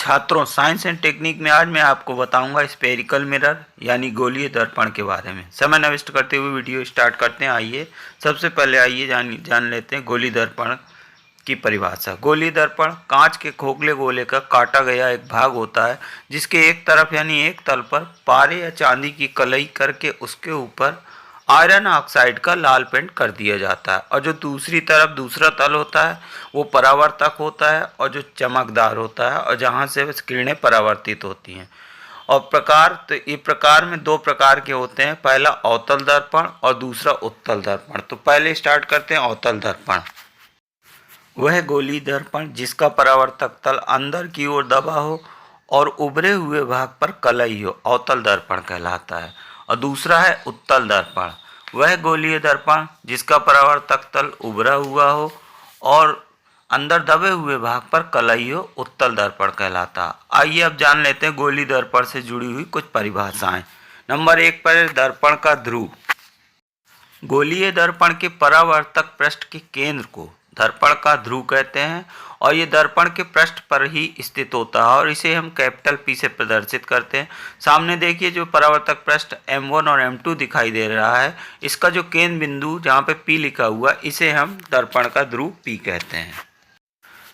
छात्रों, science and technique में आज मैं आपको बताऊंगा स्फेरिकल मिरर यानी गोलीय दर्पण के बारे में। समय न वेस्ट करते हुए वीडियो स्टार्ट करते हैं। आइए सबसे पहले जान लेते हैं गोलीय दर्पण की परिभाषा। गोलीय दर्पण कांच के खोखले गोले का काटा गया एक भाग होता है जिसके एक तरफ यानी एक तल पर पारे या चांदी की कलई करके उसके ऊपर आयरन ऑक्साइड का लाल पेंट कर दिया जाता है और जो दूसरी तरफ दूसरा तल होता है वो परावर्तक होता है और जो चमकदार होता है और जहाँ से किरणें परावर्तित होती हैं। और ये प्रकार में दो प्रकार के होते हैं, पहला अवतल दर्पण और दूसरा उत्तल दर्पण। तो पहले स्टार्ट करते हैं अवतल दर्पण। वह गोलीय दर्पण जिसका परावर्तक तल अंदर की ओर दबा हो और उभरे हुए भाग पर कलई हो अवतल दर्पण कहलाता है। और दूसरा है उत्तल दर्पण। वह गोलीय दर्पण जिसका परावर्तक तल उभरा हुआ हो और अंदर दबे हुए भाग पर कलई हो उत्तल दर्पण कहलाता है। आइए अब जान लेते हैं गोलीय दर्पण से जुड़ी हुई कुछ परिभाषाएं। नंबर 1 पर दर्पण का ध्रुव। गोलीय दर्पण के परावर्तक पृष्ठ के केंद्र को दर्पण का ध्रुव कहते हैं और ये दर्पण के पृष्ठ पर ही स्थित होता है और इसे हम कैपिटल P से प्रदर्शित करते हैं। सामने देखिए जो परावर्तक पृष्ठ M1 और M2 दिखाई दे रहा है, इसका जो केंद्र बिंदु जहाँ पे P लिखा हुआ इसे हम दर्पण का ध्रुव P कहते हैं।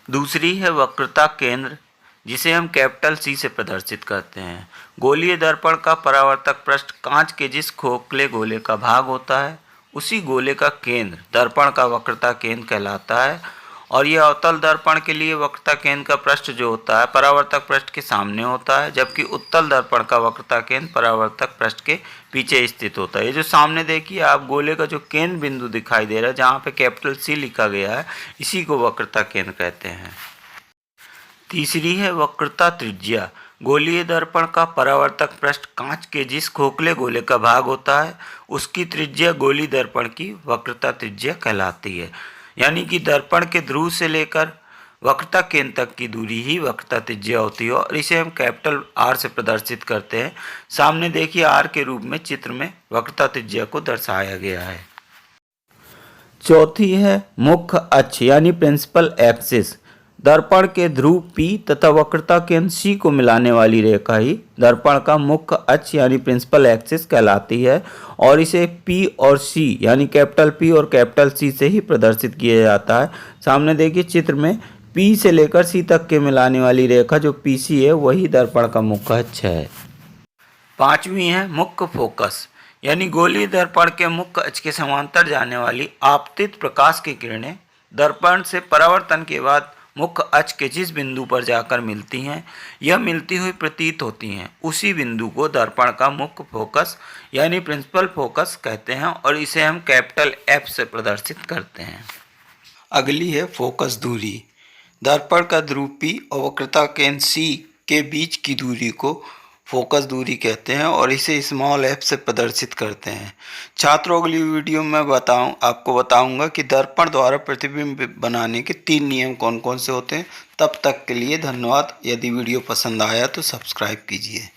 दूसरी है वक्रता केंद्र जिसे हम कैपिटल C से प्रदर्शित करते हैं। गोलीय दर्पण का परावर्तक पृष्ठ कांच के जिस खोखले गोले का भाग होता है उसी गोले का केंद्र दर्पण का वक्रता केंद्र कहलाता है। और यह अवतल दर्पण के लिए वक्रता केंद्र का पृष्ठ जो होता है परावर्तक पृष्ठ के सामने होता है, जबकि उत्तल दर्पण का वक्रता केंद्र परावर्तक पृष्ठ के पीछे स्थित होता है। ये जो सामने देखिए आप गोले का जो केंद्र बिंदु दिखाई दे रहा है जहाँ पे कैपिटल C लिखा गया है, इसी को वक्रता केंद्र कहते हैं। तीसरी है वक्रता त्रिज्या। गोलीय दर्पण का परावर्तक पृष्ठ कांच के जिस खोखले गोले का भाग होता है उसकी त्रिज्या गोलीय दर्पण की वक्रता त्रिज्या कहलाती है। यानी कि दर्पण के ध्रुव से लेकर वक्रता केंद्र तक की दूरी ही वक्रता त्रिज्या होती है और इसे हम कैपिटल R से प्रदर्शित करते हैं। सामने देखिए R के रूप में चित्र में वक्रता त्रिज्या को दर्शाया गया है। चौथी है मुख्य अक्ष यानी प्रिंसिपल एक्सिस। दर्पण के ध्रुव P तथा वक्रता केंद्र C को मिलाने वाली रेखा ही दर्पण का मुख्य अक्ष यानी प्रिंसिपल एक्सिस कहलाती है और इसे P और C यानी कैपिटल P और कैपिटल C से ही प्रदर्शित किया जाता है। सामने देखिए चित्र में P से लेकर C तक के मिलाने वाली रेखा जो PC है वही दर्पण का मुख्य अक्ष है। पांचवी है मुख्य फोकस यानी गोलीय दर्पण के मुख्य अक्ष के समांतर जाने वाली आपतित प्रकाश की किरणें दर्पण से परावर्तन के बाद मुख्य अक्ष के जिस बिंदु पर जाकर मिलती हैं यह मिलती हुई प्रतीत होती हैं, उसी बिंदु को दर्पण का मुख्य फोकस यानी प्रिंसिपल फोकस कहते हैं और इसे हम कैपिटल F से प्रदर्शित करते हैं। अगली है फोकस दूरी। दर्पण का ध्रुव P और वक्रता केंद्र C के बीच की दूरी को फोकस दूरी कहते हैं और इसे स्मॉल f से प्रदर्शित करते हैं। छात्रों अगली वीडियो में आपको बताऊंगा कि दर्पण द्वारा प्रतिबिंब बनाने के 3 नियम कौन कौन से होते हैं। तब तक के लिए धन्यवाद। यदि वीडियो पसंद आया तो सब्सक्राइब कीजिए।